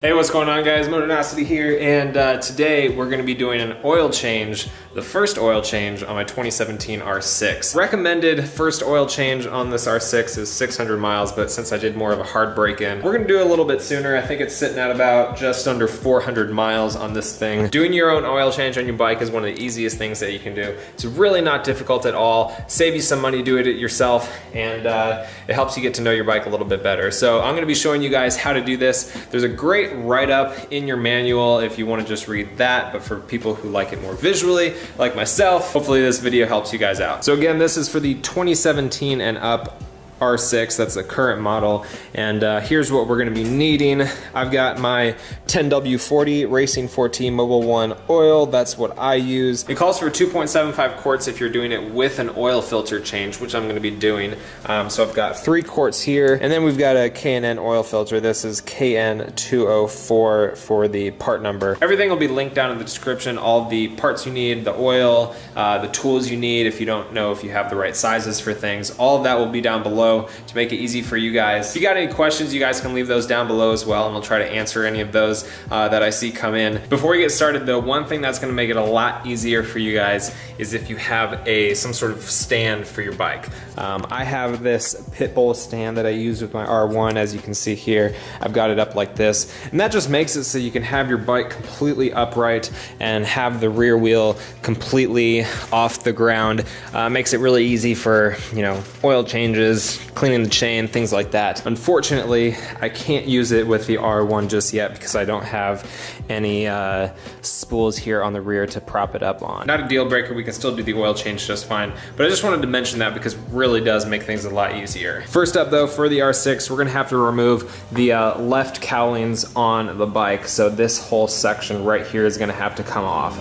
Hey, what's going on, guys? Motornosity here, and today we're going to be doing an oil change, the first oil change on my 2017 R6. Recommended first oil change on this R6 is 600 miles, but since I did more of a hard break-in, we're going to do it a little bit sooner. I think it's sitting at about just under 400 miles on this thing. Doing your own oil change on your bike is one of the easiest things that you can do. It's really not difficult at all. Save you some money doing it yourself, and it helps you get to know your bike a little bit better. So I'm going to be showing you guys how to do this. There's a great write-up in your manual if you want to just read that, but for people who like it more visually, like myself, hopefully this video helps you guys out. So again, this is for the 2017 and up R6, that's the current model, and here's what we're going to be needing. I've got my 10W40 Racing 14 Mobile 1 oil. That's what I use. It calls for 2.75 quarts if you're doing it with an oil filter change, which I'm going to be doing. So I've got 3 quarts here, and then we've got a K&N oil filter. This is KN204 for the part number. Everything will be linked down in the description. All the parts you need, the oil, the tools you need if you don't know if you have the right sizes for things, all of that will be down below to make it easy for you guys. If you got any questions, you guys can leave those down below as well, and I'll try to answer any of those that I see come in. Before we get started though, one thing that's gonna make it a lot easier for you guys is if you have some sort of stand for your bike. I have this pit bowl stand that I use with my R1, as you can see here. I've got it up like this, and that just makes it so you can have your bike completely upright and have the rear wheel completely off the ground. Makes it really easy for, you know, oil changes, cleaning the chain, things like that. Unfortunately, I can't use it with the R1 just yet because I don't have any spools here on the rear to prop it up on. Not a deal breaker, we can still do the oil change just fine, but I just wanted to mention that because it really does make things a lot easier. First up though, for the R6, we're gonna have to remove the left cowlings on the bike, so this whole section right here is gonna have to come off.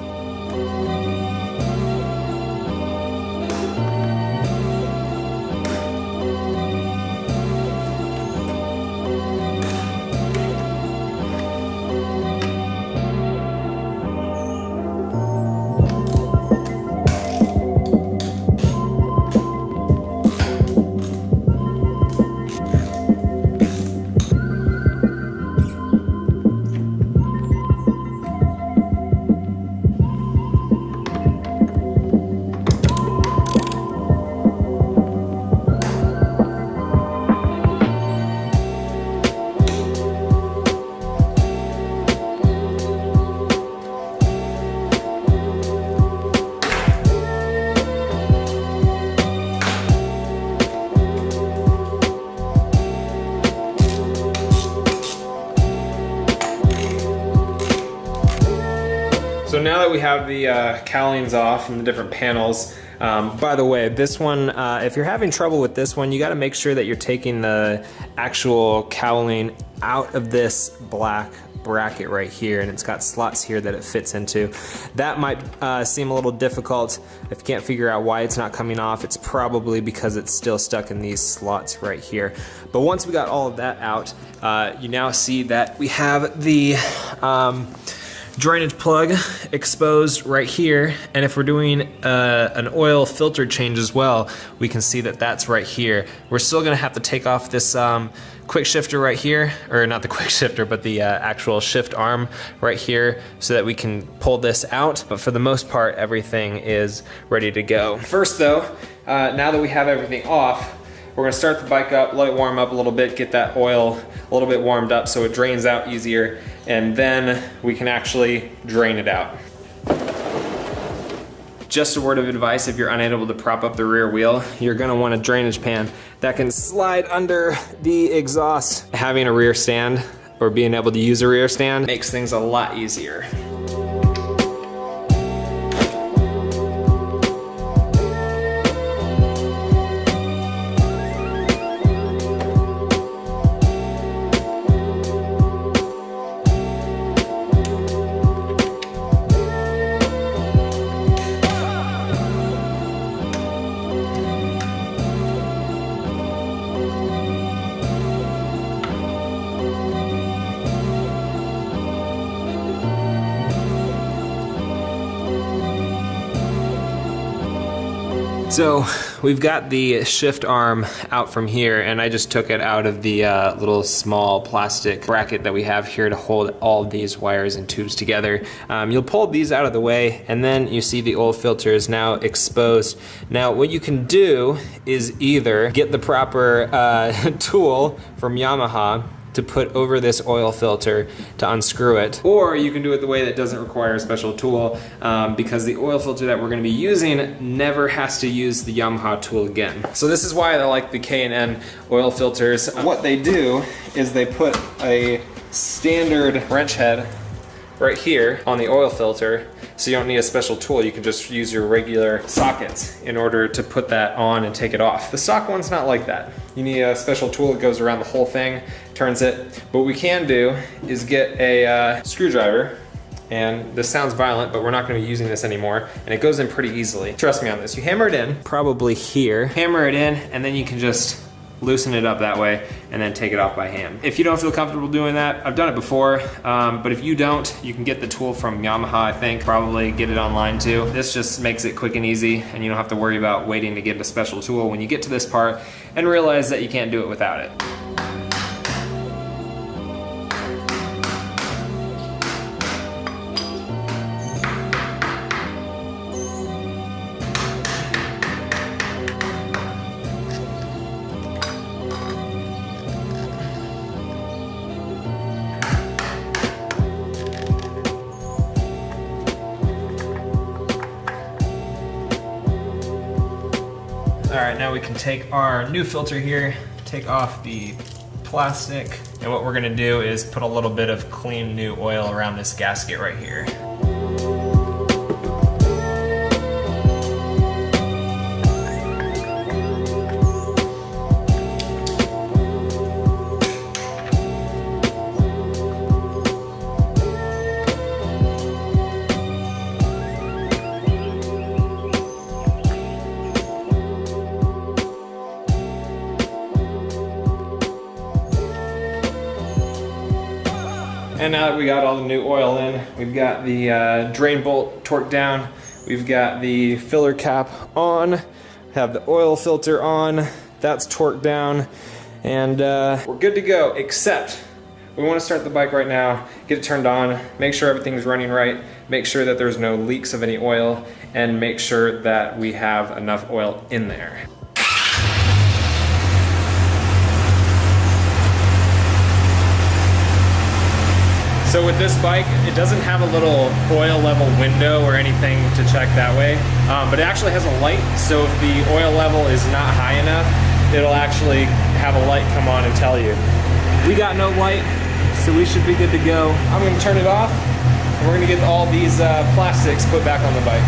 So now that we have the cowlings off and the different panels, by the way, this one, if you're having trouble with this one, you got to make sure that you're taking the actual cowling out of this black bracket right here, and it's got slots here that it fits into. That might seem a little difficult. If you can't figure out why it's not coming off, it's probably because it's still stuck in these slots right here. But once we got all of that out, you now see that we have the drainage plug exposed right here, and if we're doing an oil filter change as well, we can see that that's right here. We're still gonna have to take off this quick shifter right here, or not the quick shifter, but the actual shift arm right here, so that we can pull this out, but for the most part everything is ready to go. First though, now that we have everything off, we're gonna start the bike up, let it warm up a little bit, get that oil a little bit warmed up so it drains out easier, and then we can actually drain it out. Just a word of advice, if you're unable to prop up the rear wheel, you're gonna want a drainage pan that can slide under the exhaust. Having a rear stand, or being able to use a rear stand, makes things a lot easier. So we've got the shift arm out from here, and I just took it out of the little small plastic bracket that we have here to hold all these wires and tubes together. You'll pull these out of the way, and then you see the oil filter is now exposed. Now what you can do is either get the proper tool from Yamaha to put over this oil filter to unscrew it, or you can do it the way that doesn't require a special tool, because the oil filter that we're going to be using never has to use the Yamaha tool again. So this is why I like the K&N oil filters. What they do is they put a standard wrench head right here on the oil filter, so you don't need a special tool. You can just use your regular sockets in order to put that on and take it off. The stock one's not like that. You need a special tool that goes around the whole thing, turns it. But what we can do is get a screwdriver, and this sounds violent, but we're not gonna be using this anymore, and it goes in pretty easily. Trust me on this. You hammer it in, probably here, hammer it in, and then you can just loosen it up that way and then take it off by hand. If you don't feel comfortable doing that, I've done it before, but if you don't, you can get the tool from Yamaha, I think. Probably get it online too. This just makes it quick and easy, and you don't have to worry about waiting to get a special tool when you get to this part and realize that you can't do it without it. All right, now we can take our new filter here, take off the plastic, and what we're gonna do is put a little bit of clean new oil around this gasket right here. And now that we got all the new oil in, we've got the drain bolt torqued down, we've got the filler cap on, have the oil filter on, that's torqued down, and we're good to go, except we want to start the bike right now, get it turned on, make sure everything's running right, make sure that there's no leaks of any oil, and make sure that we have enough oil in there. So with this bike, it doesn't have a little oil level window or anything to check that way, but it actually has a light, so if the oil level is not high enough, it'll actually have a light come on and tell you. We got no light, so we should be good to go. I'm gonna turn it off, and we're gonna get all these plastics put back on the bike.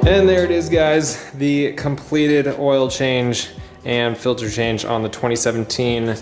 And there it is, guys, the completed oil change and filter change on the 2017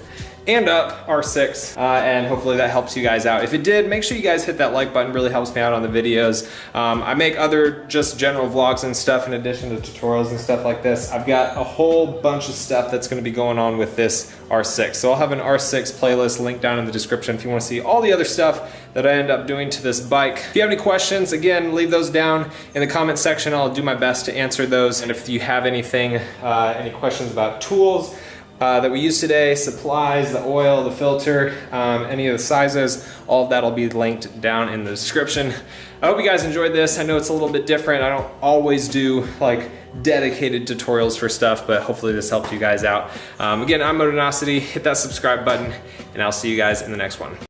and up R6, and hopefully that helps you guys out. If it did, make sure you guys hit that like button, really helps me out on the videos. I make other just general vlogs and stuff in addition to tutorials and stuff like this. I've got a whole bunch of stuff that's gonna be going on with this R6. So I'll have an R6 playlist linked down in the description if you wanna see all the other stuff that I end up doing to this bike. If you have any questions, again, leave those down in the comment section. I'll do my best to answer those. And if you have anything, any questions about tools, that we use today, supplies, the oil, the filter, any of the sizes, all of that will be linked down in the description. I hope you guys enjoyed this. I know it's a little bit different. I don't always do like dedicated tutorials for stuff, but hopefully this helped you guys out. Again, I'm Motonosity. Hit that subscribe button, and I'll see you guys in the next one.